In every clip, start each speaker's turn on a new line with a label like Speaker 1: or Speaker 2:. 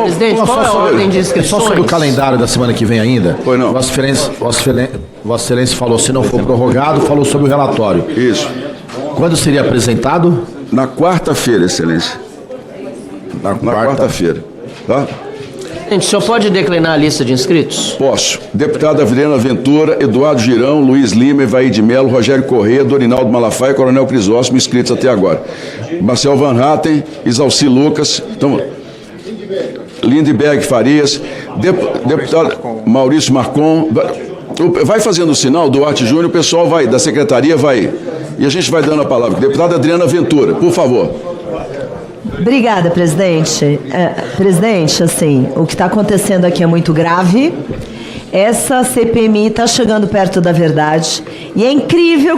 Speaker 1: Presidente, qual é a ordem de inscrições?
Speaker 2: Só sobre o calendário da semana que vem ainda.
Speaker 3: Pois não.
Speaker 2: Vossa Excelência falou, se não for prorrogado, falou sobre o relatório.
Speaker 3: Isso.
Speaker 2: Quando seria apresentado?
Speaker 3: Na quarta-feira, Excelência. Na quarta-feira. Tá?
Speaker 1: Gente, o senhor pode declinar a lista de inscritos?
Speaker 3: Posso. Deputada Adriana Ventura, Eduardo Girão, Luiz Lima, Evaí de Melo, Rogério Corrêa, Dorinaldo Malafaia e Coronel Crisóstomo, inscritos até agora. Marcel Van Hatten, Isalci Lucas, então, Lindbergh Farias, deputado Maurício Marcon. Vai fazendo o sinal, Duarte Júnior, o pessoal vai, da secretaria vai. E a gente vai dando a palavra. Deputada Adriana Ventura, por favor.
Speaker 4: Obrigada, presidente. Presidente, assim, o que está acontecendo aqui é muito grave. Essa CPMI está chegando perto da verdade. E é incrível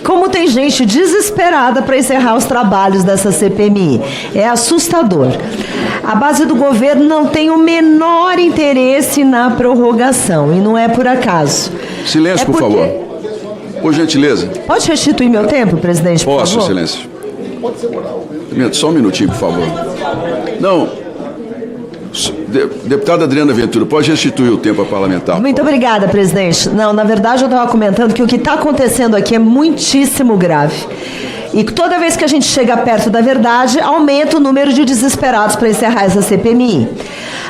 Speaker 4: como tem gente desesperada para encerrar os trabalhos dessa CPMI. É assustador. A base do governo não tem o menor interesse na prorrogação. E não é por acaso.
Speaker 3: Silêncio, por favor. Por gentileza.
Speaker 4: Pode restituir meu tempo, presidente, por
Speaker 3: Posso,
Speaker 4: favor?
Speaker 3: Excelência. Só um minutinho, por favor. Não. Deputada Adriana Ventura, pode restituir o tempo a parlamentar.
Speaker 4: Muito obrigada, presidente. Não, na verdade eu estava comentando que o que está acontecendo aqui é muitíssimo grave. E toda vez que a gente chega perto da verdade, aumenta o número de desesperados para encerrar essa CPMI.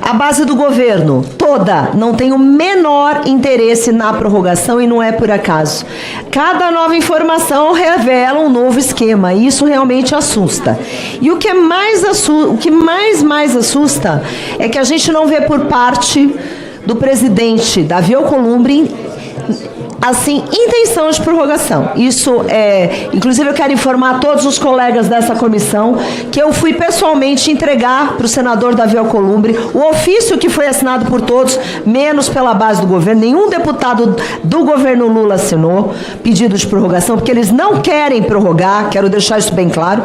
Speaker 4: A base do governo toda não tem o menor interesse na prorrogação e não é por acaso. Cada nova informação revela um novo esquema e isso realmente assusta. E o que mais assusta é que a gente não vê por parte do presidente Davi Alcolumbre assim, intenção de prorrogação. Isso inclusive eu quero informar a todos os colegas dessa comissão que eu fui pessoalmente entregar para o senador Davi Alcolumbre o ofício que foi assinado por todos, menos pela base do governo. Nenhum deputado do governo Lula assinou pedido de prorrogação, porque eles não querem prorrogar, quero deixar isso bem claro.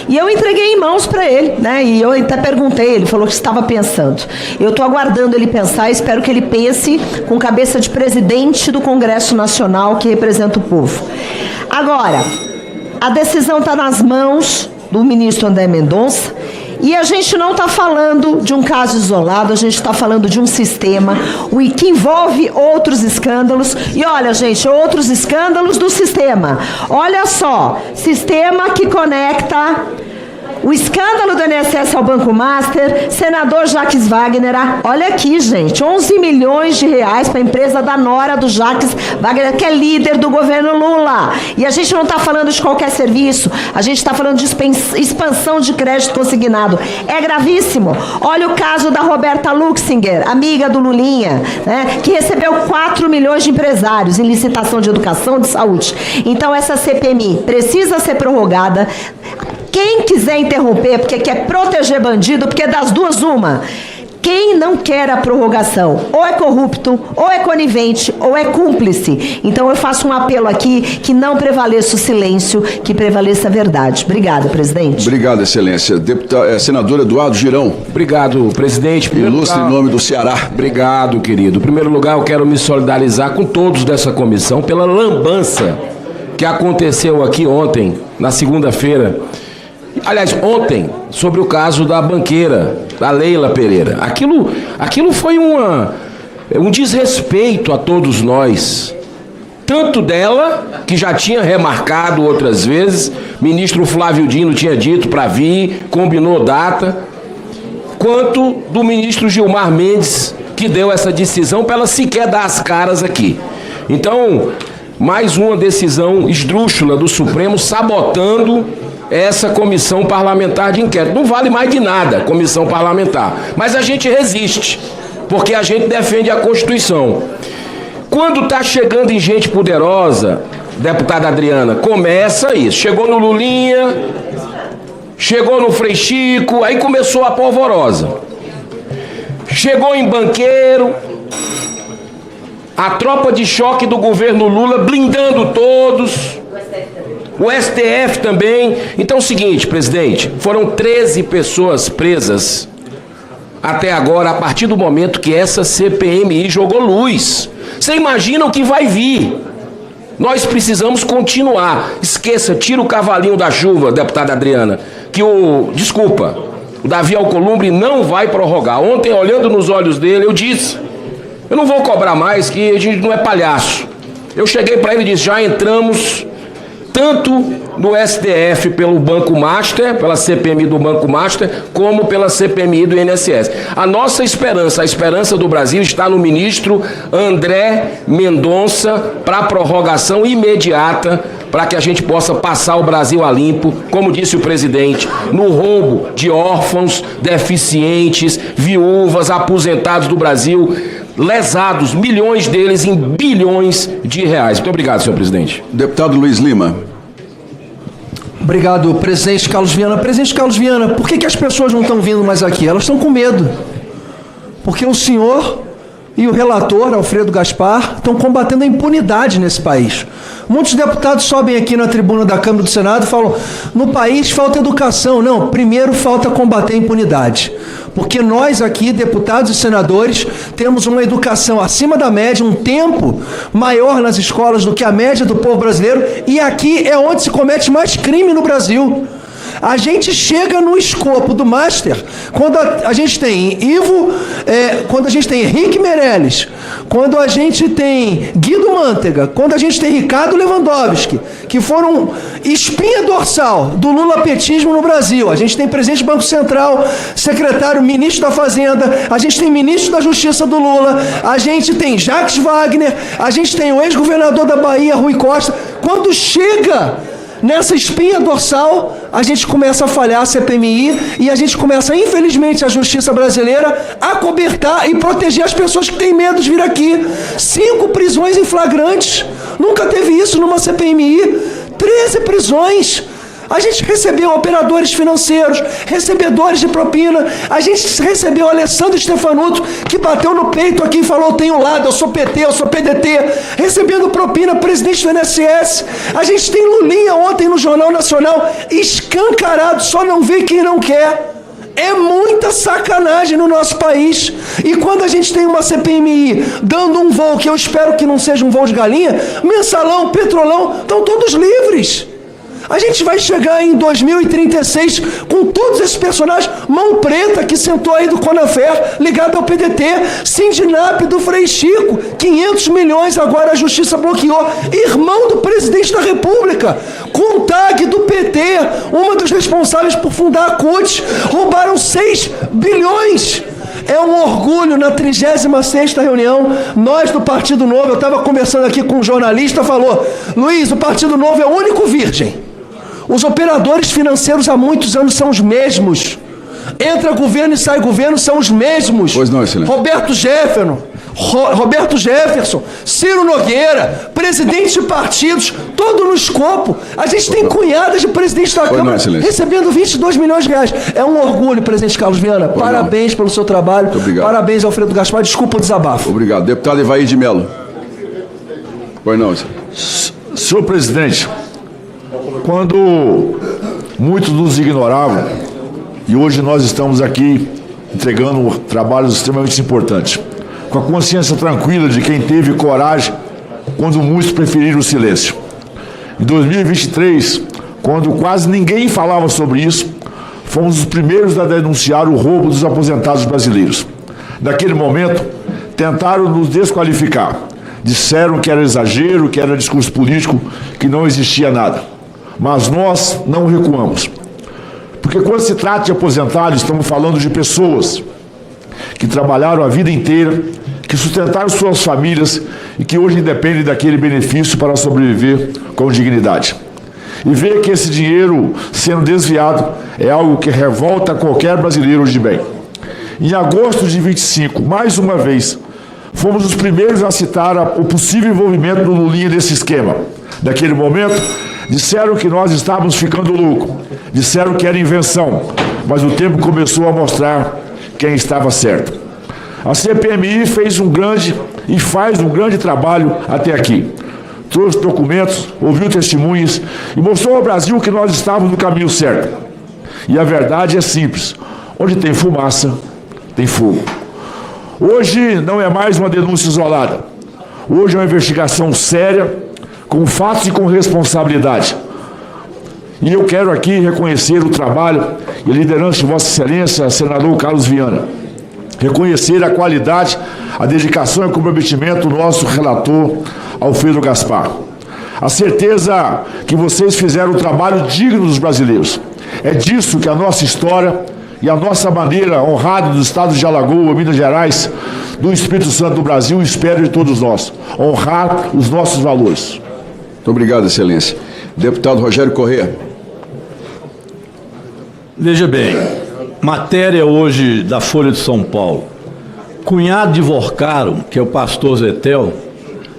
Speaker 4: E eu entreguei em mãos para ele, né? E eu até perguntei, ele falou que estava pensando. Eu estou aguardando ele pensar, espero que ele pense com cabeça de presidente do Congresso Nacional que representa o povo. Agora, a decisão está nas mãos do ministro André Mendonça e a gente não está falando de um caso isolado, a gente está falando de um sistema que envolve outros escândalos. E olha, gente, outros escândalos do sistema. Olha só, sistema que conecta o escândalo do INSS ao Banco Master, senador Jacques Wagner, olha aqui, gente, 11 milhões de reais para a empresa da nora do Jacques Wagner, que é líder do governo Lula. E a gente não está falando de qualquer serviço, a gente está falando de expansão de crédito consignado. É gravíssimo. Olha o caso da Roberta Luxinger, amiga do Lulinha, né, que recebeu 4 milhões de empresários em licitação de educação e de saúde. Então essa CPMI precisa ser prorrogada. Quem quiser interromper porque quer proteger bandido, porque das duas uma, quem não quer a prorrogação ou é corrupto, ou é conivente, ou é cúmplice. Então eu faço um apelo aqui que não prevaleça o silêncio, que prevaleça a verdade. Obrigada, presidente.
Speaker 3: Obrigado, Excelência. Senador Eduardo Girão.
Speaker 5: Obrigado, presidente.
Speaker 3: Ilustre em nome do Ceará.
Speaker 5: Obrigado, querido. Em primeiro lugar, eu quero me solidarizar com todos dessa comissão pela lambança que aconteceu aqui ontem, na segunda-feira. Aliás, ontem, sobre o caso da banqueira, da Leila Pereira. Aquilo foi um desrespeito a todos nós. Tanto dela, que já tinha remarcado outras vezes, ministro Flávio Dino tinha dito para vir, combinou data, quanto do ministro Gilmar Mendes, que deu essa decisão para ela sequer dar as caras aqui. Então, mais uma decisão esdrúxula do Supremo sabotando essa comissão parlamentar de inquérito. Não vale mais de nada, comissão parlamentar. Mas a gente resiste, porque a gente defende a Constituição. Quando está chegando em gente poderosa, deputada Adriana, começa isso. Chegou no Lulinha, chegou no Frei Chico, aí começou a polvorosa. Chegou em banqueiro, a tropa de choque do governo Lula blindando todos. O STF também. Então é o seguinte, presidente, foram 13 pessoas presas até agora, a partir do momento que essa CPMI jogou luz. Você imagina o que vai vir? Nós precisamos continuar. Esqueça, tira o cavalinho da chuva, deputada Adriana, que desculpa, o Davi Alcolumbre não vai prorrogar. Ontem, olhando nos olhos dele, eu disse, eu não vou cobrar mais, que a gente não é palhaço. Eu cheguei para ele e disse, já entramos tanto no STF pelo Banco Master, pela CPMI do Banco Master, como pela CPMI do INSS. A nossa esperança, a esperança do Brasil está no ministro André Mendonça para a prorrogação imediata, para que a gente possa passar o Brasil a limpo, como disse o presidente, no roubo de órfãos, deficientes, viúvas, aposentados do Brasil, lesados, milhões deles em bilhões de reais. Muito obrigado, senhor presidente.
Speaker 3: Deputado Luiz Lima.
Speaker 6: Obrigado, presidente Carlos Viana. Presidente Carlos Viana, por que as pessoas não estão vindo mais aqui? Elas estão com medo. Porque o senhor e o relator, Alfredo Gaspar, estão combatendo a impunidade nesse país. Muitos deputados sobem aqui na tribuna da Câmara do Senado e falam, no país falta educação. Não, primeiro falta combater a impunidade. Porque nós aqui, deputados e senadores, temos uma educação acima da média, um tempo maior nas escolas do que a média do povo brasileiro, e aqui é onde se comete mais crime no Brasil. A gente chega no escopo do Master quando a gente tem quando a gente tem Henrique Meirelles, quando a gente tem Guido Mantega, quando a gente tem Ricardo Lewandowski, que foram espinha dorsal do lulapetismo no Brasil. A gente tem presidente do Banco Central, secretário, ministro da Fazenda, a gente tem ministro da Justiça do Lula, a gente tem Jacques Wagner, a gente tem o ex-governador da Bahia, Rui Costa. Quando chega nessa espinha dorsal, a gente começa a falhar a CPMI e a gente começa, infelizmente, a justiça brasileira a cobertar e proteger as pessoas que têm medo de vir aqui. 5 prisões em flagrantes. Nunca teve isso numa CPMI. 13 prisões. A gente recebeu operadores financeiros, recebedores de propina. A gente recebeu Alessandro Stefanuto, que bateu no peito aqui e falou, tenho lado, eu sou PT, eu sou PDT, recebendo propina, presidente do INSS. A gente tem Lulinha ontem no Jornal Nacional, escancarado, só não vê quem não quer. É muita sacanagem no nosso país. E quando a gente tem uma CPMI dando um voo, que eu espero que não seja um voo de galinha, Mensalão, Petrolão, estão todos livres. A gente vai chegar em 2036 com todos esses personagens, Mão Preta, que sentou aí do Conafer, ligado ao PDT, Sindinap do Frei Chico, 500 milhões agora a justiça bloqueou, irmão do presidente da República, Contag do PT, uma dos responsáveis por fundar a CUT, roubaram 6 bilhões. É um orgulho, na 36ª reunião, nós do Partido Novo, eu estava conversando aqui com um jornalista, falou, Luiz, o Partido Novo é o único virgem. Os operadores financeiros há muitos anos são os mesmos. Entra governo e sai governo, são os mesmos.
Speaker 3: Pois não, excelência.
Speaker 6: Roberto Jefferson, Ciro Nogueira, presidentes de partidos, todo no escopo. A gente tem cunhadas de presidente da Câmara recebendo 22 milhões de reais. É um orgulho, presidente Carlos Viana. Parabéns pelo seu trabalho.
Speaker 3: Muito obrigado.
Speaker 6: Parabéns, Alfredo Gaspar. Desculpa o desabafo.
Speaker 3: Obrigado. Deputado Evair de Mello. Pois não, excelência.
Speaker 7: Senhor presidente, quando muitos nos ignoravam, e hoje nós estamos aqui entregando trabalhos extremamente importantes, com a consciência tranquila de quem teve coragem quando muitos preferiram o silêncio. Em 2023, quando quase ninguém falava sobre isso, fomos os primeiros a denunciar o roubo dos aposentados brasileiros. Naquele momento, tentaram nos desqualificar. Disseram que era exagero, que era discurso político, que não existia nada. Mas nós não recuamos. Porque quando se trata de aposentados, estamos falando de pessoas que trabalharam a vida inteira, que sustentaram suas famílias e que hoje dependem daquele benefício para sobreviver com dignidade. E ver que esse dinheiro sendo desviado é algo que revolta qualquer brasileiro de bem. Em agosto de 25, mais uma vez, fomos os primeiros a citar o possível envolvimento do Lulinha nesse esquema. Naquele momento, disseram que nós estávamos ficando loucos, disseram que era invenção, mas o tempo começou a mostrar quem estava certo. A CPMI fez e faz um grande trabalho até aqui. Trouxe documentos, ouviu testemunhas e mostrou ao Brasil que nós estávamos no caminho certo. E a verdade é simples: onde tem fumaça, tem fogo. Hoje não é mais uma denúncia isolada. Hoje é uma investigação séria, com fatos e com responsabilidade. E eu quero aqui reconhecer o trabalho e a liderança de Vossa Excelência, senador Carlos Viana. Reconhecer a qualidade, a dedicação e o comprometimento do nosso relator, Alfredo Gaspar. A certeza que vocês fizeram um trabalho digno dos brasileiros. É disso que a nossa história e a nossa bandeira honrada dos estados de Alagoas, Minas Gerais, do Espírito Santo do Brasil, espera de todos nós. Honrar os nossos valores.
Speaker 3: Muito obrigado, Excelência. Deputado Rogério Corrêa.
Speaker 8: Veja bem, matéria hoje da Folha de São Paulo. Cunhado de Vorcaro, que é o pastor Zetel,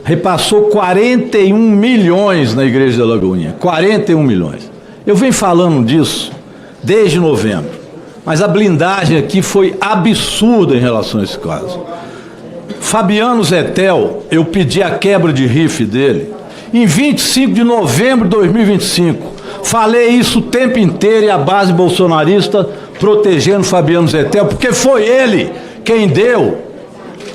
Speaker 8: repassou 41 milhões na igreja da Lagoinha. 41 milhões. Eu venho falando disso desde novembro, mas a blindagem aqui foi absurda em relação a esse caso. Fabiano Zetel, eu pedi a quebra de RIF dele em 25 de novembro de 2025. Falei isso o tempo inteiro e a base bolsonarista protegendo Fabiano Zetel, porque foi ele quem deu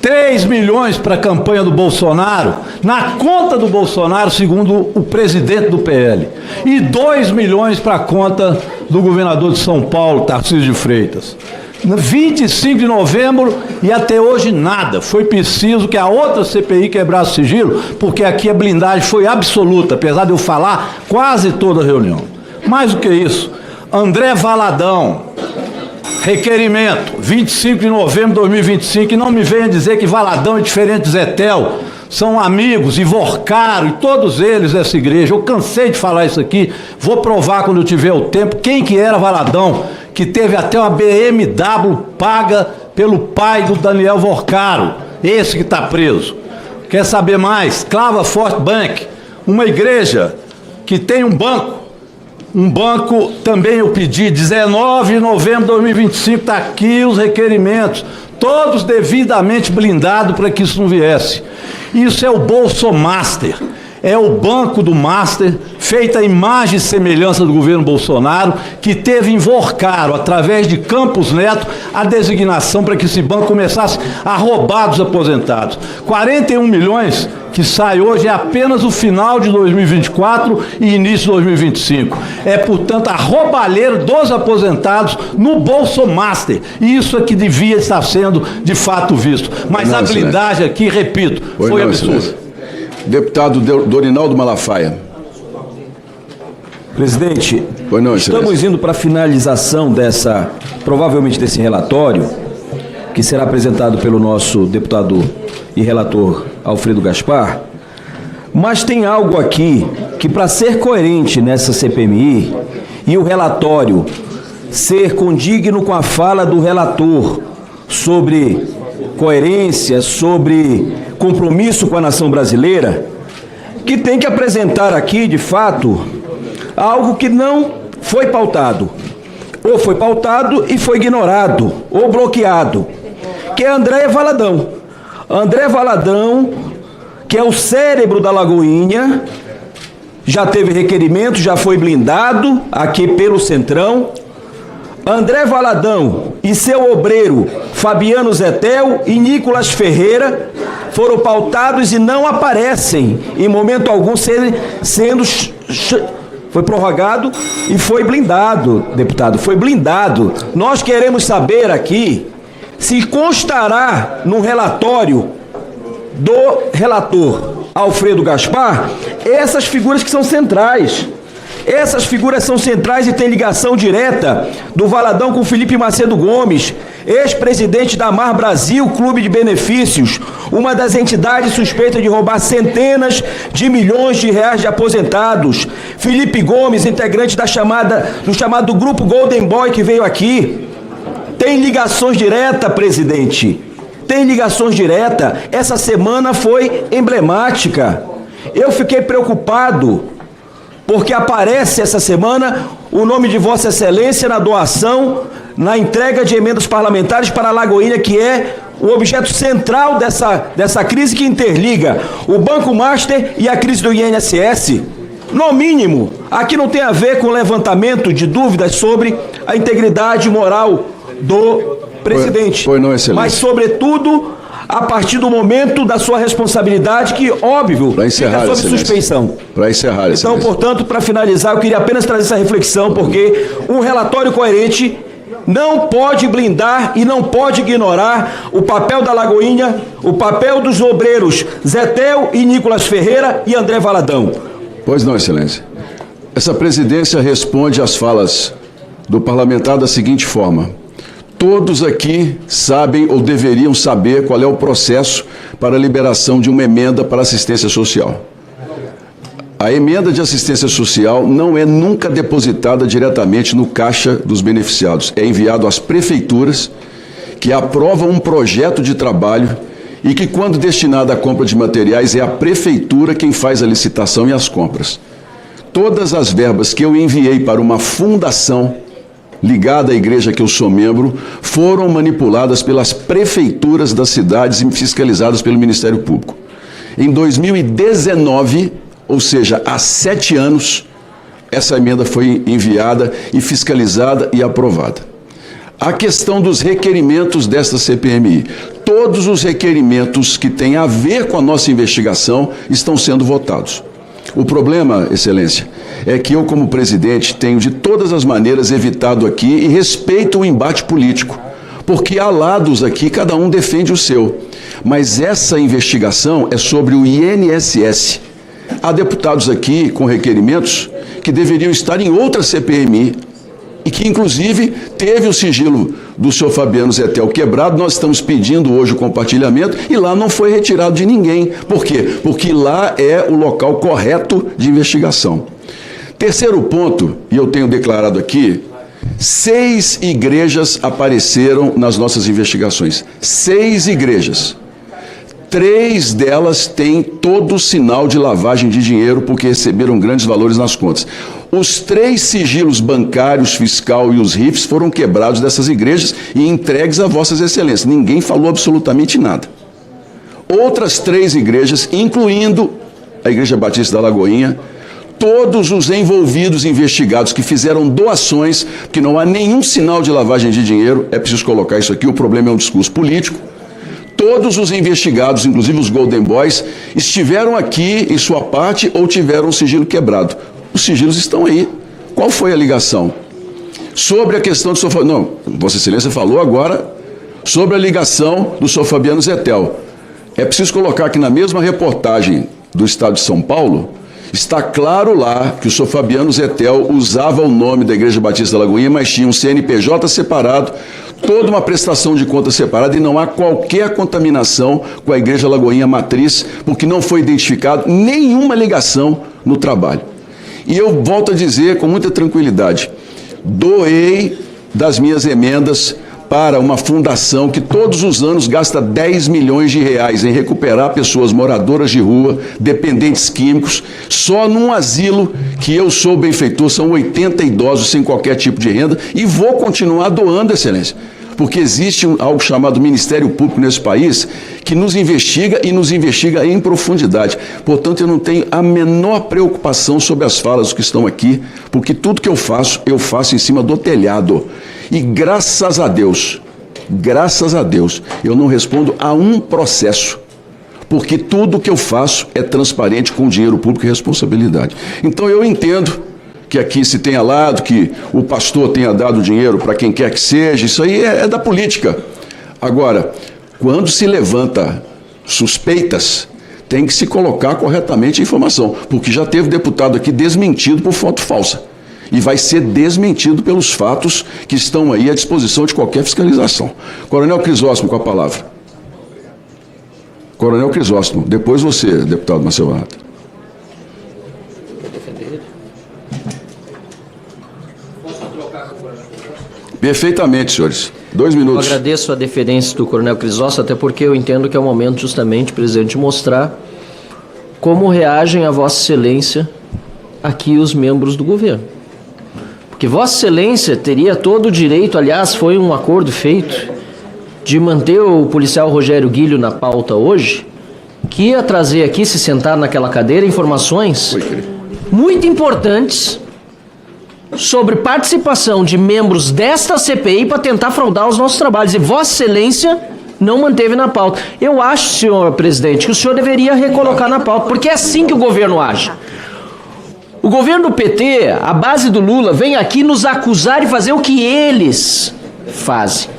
Speaker 8: 3 milhões para a campanha do Bolsonaro, na conta do Bolsonaro, segundo o presidente do PL, e 2 milhões para a conta do governador de São Paulo, Tarcísio de Freitas. 25 de novembro e até hoje nada. Foi preciso que a outra CPI quebrasse o sigilo, porque aqui a blindagem foi absoluta, apesar de eu falar quase toda a reunião. Mais do que isso, André Valadão, requerimento, 25 de novembro de 2025, e não me venha dizer que Valadão é diferente de Zetel, são amigos, e Vorcaro, e todos eles dessa igreja. Eu cansei de falar isso aqui, vou provar quando eu tiver o tempo, quem que era Valadão, que teve até uma BMW paga pelo pai do Daniel Vorcaro, esse que está preso. Quer saber mais? Clava Forte Bank, uma igreja que tem um banco também eu pedi, 19 de novembro de 2025, está aqui os requerimentos, todos devidamente blindados para que isso não viesse. Isso é o Bolsomaster, é o banco do Master, feita a imagem e semelhança do governo Bolsonaro, que teve em Vorcaro, através de Campos Neto, a designação para que esse banco começasse a roubar dos aposentados. 41 milhões que sai hoje é apenas o final de 2024 e início de 2025. É, portanto, a roubalheira dos aposentados no Bolsomaster. E isso é que devia estar sendo, de fato, visto. Mas a blindagem aqui, repito, foi absurda.
Speaker 3: Deputado Dorinaldo Malafaia.
Speaker 9: Presidente,
Speaker 3: não,
Speaker 9: estamos indo para a finalização provavelmente desse relatório, que será apresentado pelo nosso deputado e relator Alfredo Gaspar, mas tem algo aqui que, para ser coerente nessa CPMI e o relatório ser condigno com a fala do relator sobre coerência, sobre compromisso com a nação brasileira, que tem que apresentar aqui, de fato, algo que não foi pautado, ou foi pautado e foi ignorado, ou bloqueado, que é André Valadão. André Valadão, que é o cérebro da Lagoinha, já teve requerimento, já foi blindado aqui pelo Centrão. André Valadão e seu obreiro Fabiano Zetel e Nicolas Ferreira foram pautados e não aparecem em momento algum sendo foi prorrogado e foi blindado, deputado, foi blindado. Nós queremos saber aqui se constará no relatório do relator Alfredo Gaspar essas figuras que são centrais. Essas figuras são centrais e têm ligação direta do Valadão com Felipe Macedo Gomes, ex-presidente da Mar Brasil, Clube de Benefícios, uma das entidades suspeitas de roubar centenas de milhões de reais de aposentados. Felipe Gomes, integrante do chamado Grupo Golden Boy, que veio aqui. Tem ligações diretas, presidente. Tem ligações diretas. Essa semana foi emblemática. Eu fiquei preocupado, porque aparece essa semana o nome de Vossa Excelência na doação, na entrega de emendas parlamentares para a Lagoinha, que é o objeto central dessa crise que interliga o Banco Master e a crise do INSS. No mínimo, aqui não tem a ver com levantamento de dúvidas sobre a integridade moral do presidente,
Speaker 3: não, Excelência,
Speaker 9: mas, sobretudo, a partir do momento da sua responsabilidade, que, óbvio,
Speaker 3: Pra encerrar,
Speaker 9: fica sob
Speaker 3: Excelência.
Speaker 9: suspeição.
Speaker 3: Para encerrar,
Speaker 9: Então,
Speaker 3: Excelência.
Speaker 9: portanto, para finalizar, eu queria apenas trazer essa reflexão, porque um relatório coerente não pode blindar e não pode ignorar o papel da Lagoinha, o papel dos obreiros Zetel e Nicolas Ferreira e André Valadão.
Speaker 3: Pois não, Excelência. Essa presidência responde às falas do parlamentar da seguinte forma: todos aqui sabem ou deveriam saber qual é o processo para a liberação de uma emenda para assistência social. A emenda de assistência social não é nunca depositada diretamente no caixa dos beneficiados. É enviado às prefeituras, que aprovam um projeto de trabalho e que, quando destinado à compra de materiais, é a prefeitura quem faz a licitação e as compras. Todas as verbas que eu enviei para uma fundação ligada à igreja que eu sou membro foram manipuladas pelas prefeituras das cidades e fiscalizadas pelo Ministério Público. Em 2019, ou seja, há 7 anos, essa emenda foi enviada e fiscalizada e aprovada. A questão dos requerimentos desta CPMI. Todos os requerimentos que têm a ver com a nossa investigação estão sendo votados. O problema, Excelência, é que eu, como presidente, tenho de todas as maneiras evitado aqui e respeito o embate político, porque há lados aqui, cada um defende o seu. Mas essa investigação é sobre o INSS. Há deputados aqui com requerimentos que deveriam estar em outra CPMI e que, inclusive, teve o sigilo do senhor Fabiano Zetel quebrado. Nós estamos pedindo hoje o compartilhamento e lá não foi retirado de ninguém. Por quê? Porque lá é o local correto de investigação. Terceiro ponto, e eu tenho declarado aqui, 6 igrejas apareceram nas nossas investigações. 6 igrejas. 3 delas têm todo o sinal de lavagem de dinheiro porque receberam grandes valores nas contas. Os 3 sigilos bancários, fiscal e os RIFs foram quebrados dessas igrejas e entregues a vossas excelências. Ninguém falou absolutamente nada. Outras 3 igrejas, incluindo a Igreja Batista da Lagoinha, todos os envolvidos investigados que fizeram doações, porque não há nenhum sinal de lavagem de dinheiro, é preciso colocar isso aqui, o problema é um discurso político. Todos os investigados, inclusive os Golden Boys, estiveram aqui em sua parte ou tiveram o sigilo quebrado. Os sigilos estão aí. Qual foi a ligação? Sobre a questão do senhor... Não, Vossa Excelência falou agora sobre a ligação do senhor Fabiano Zetel. É preciso colocar aqui na mesma reportagem do Estado de São Paulo, está claro lá que o senhor Fabiano Zetel usava o nome da Igreja Batista da Lagoinha, mas tinha um CNPJ separado, toda uma prestação de conta separada e não há qualquer contaminação com a Igreja Lagoinha Matriz, porque não foi identificado nenhuma ligação no trabalho. E eu volto a dizer com muita tranquilidade, doei das minhas emendas para uma fundação que todos os anos gasta 10 milhões de reais em recuperar pessoas moradoras de rua, dependentes químicos. Só num asilo que eu sou benfeitor, são 80 idosos sem qualquer tipo de renda e vou continuar doando, Excelência. Porque existe algo chamado Ministério Público nesse país que nos investiga e nos investiga em profundidade. Portanto, eu não tenho a menor preocupação sobre as falas que estão aqui, porque tudo que eu faço em cima do telhado. E graças a Deus, eu não respondo a um processo, porque tudo que eu faço é transparente com dinheiro público e responsabilidade. Então eu entendo que aqui se tenha lado, que o pastor tenha dado dinheiro para quem quer que seja, isso aí é da política. Agora, quando se levanta suspeitas, tem que se colocar corretamente a informação, porque já teve deputado aqui desmentido por foto falsa. E vai ser desmentido pelos fatos que estão aí à disposição de qualquer fiscalização. Coronel Crisóstomo, com a palavra. Coronel Crisóstomo, depois você, deputado Marcelo Vanhatten. Perfeitamente, senhores. 2 minutos.
Speaker 1: Eu agradeço a deferência do Coronel Crisóstomo, até porque eu entendo que é o momento justamente, presidente, de mostrar como reagem a Vossa Excelência aqui os membros do governo. Porque Vossa Excelência teria todo o direito, aliás, foi um acordo feito, de manter o policial Rogério Guilho na pauta hoje, que ia trazer aqui, se sentar naquela cadeira, informações muito importantes sobre participação de membros desta CPI para tentar fraudar os nossos trabalhos. E Vossa Excelência não manteve na pauta. Eu acho, senhor presidente, que o senhor deveria recolocar na pauta, porque é assim que o governo age. O governo do PT, a base do Lula, vem aqui nos acusar de fazer o que eles fazem.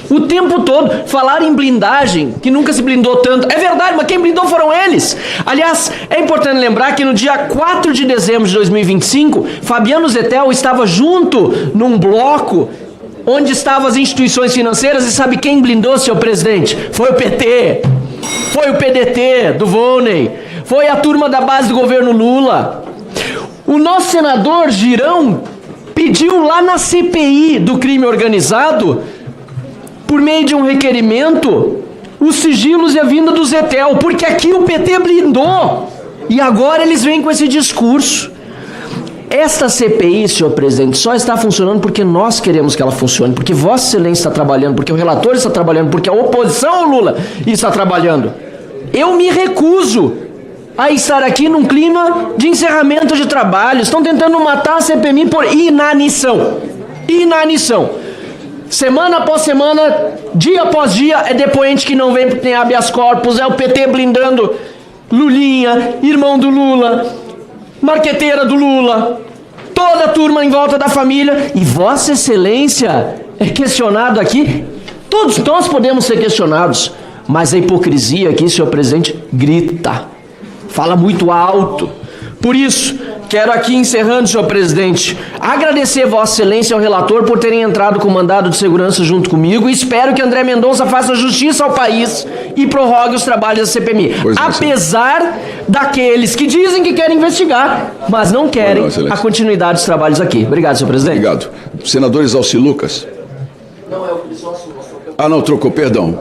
Speaker 1: O tempo todo, falar em blindagem, que nunca se blindou tanto. É verdade, mas quem blindou foram eles. Aliás, é importante lembrar que no dia 4 de dezembro de 2025, Fabiano Zettel estava junto num bloco onde estavam as instituições financeiras, e sabe quem blindou, senhor presidente? Foi o PT, foi o PDT do Volney, foi a turma da base do governo Lula. O nosso senador Girão pediu lá na CPI do crime organizado, por meio de um requerimento, os sigilos e a vinda do Zettel, porque aqui o PT blindou, e agora eles vêm com esse discurso. Esta CPI, senhor presidente, só está funcionando porque nós queremos que ela funcione, porque Vossa Excelência está trabalhando, porque o relator está trabalhando, porque a oposição ao Lula está trabalhando. Eu me recuso a estar aqui num clima de encerramento de trabalho. Estão tentando matar a CPMI por inanição. Inanição. Semana após semana, dia após dia, é depoente que não vem porque tem habeas corpus, é o PT blindando Lulinha, irmão do Lula, marqueteira do Lula, toda a turma em volta da família, e Vossa Excelência é questionado aqui. Todos nós podemos ser questionados, mas a hipocrisia aqui, senhor presidente, grita, fala muito alto. Por isso, quero aqui, encerrando, senhor presidente, agradecer Vossa Excelência ao relator por terem entrado com mandado de segurança junto comigo, e espero que André Mendonça faça justiça ao país e prorrogue os trabalhos da CPMI. Apesar daqueles que dizem que querem investigar, mas não querem a continuidade dos trabalhos aqui. Obrigado, senhor presidente.
Speaker 3: Obrigado. Senador Exalci Lucas.
Speaker 1: Não, é o Crisóstomo.
Speaker 3: Ah, não, trocou, perdão,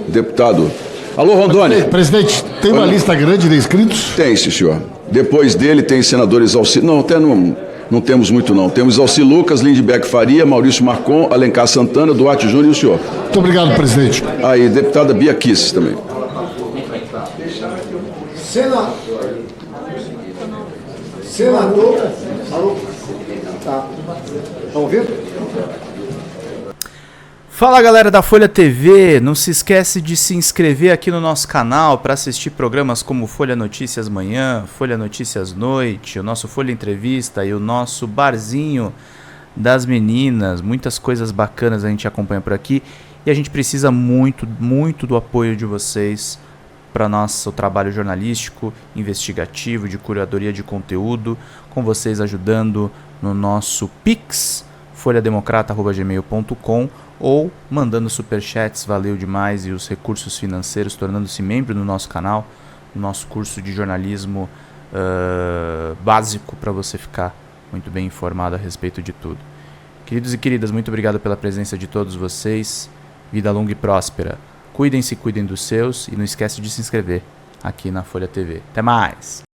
Speaker 3: deputado. Alô, Rondônia.
Speaker 2: Presidente, tem uma lista grande de inscritos?
Speaker 3: Tem, sim, senhor. Depois dele tem senador Exalci... Não, até não temos muito, não. Temos Exalci Lucas, Lindbergh Faria, Maurício Marcon, Alencar Santana, Duarte Júnior e o senhor.
Speaker 2: Muito obrigado, presidente.
Speaker 3: Aí, deputada Bia Kicis também.
Speaker 10: Senador... Alô? Tá. Tá ouvindo?
Speaker 11: Fala, galera da Folha TV, não se esquece de se inscrever aqui no nosso canal para assistir programas como Folha Notícias Manhã, Folha Notícias Noite, o nosso Folha Entrevista e o nosso Barzinho das Meninas. Muitas coisas bacanas a gente acompanha por aqui e a gente precisa muito, muito do apoio de vocês para nosso trabalho jornalístico, investigativo, de curadoria de conteúdo, com vocês ajudando no nosso Pix, folhademocrata@gmail.com, ou mandando superchats, valeu demais, e os recursos financeiros, tornando-se membro do nosso canal, no nosso curso de jornalismo básico, para você ficar muito bem informado a respeito de tudo. Queridos e queridas, muito obrigado pela presença de todos vocês, vida longa e próspera. Cuidem-se, cuidem dos seus, e não esquece de se inscrever aqui na Folha TV. Até mais!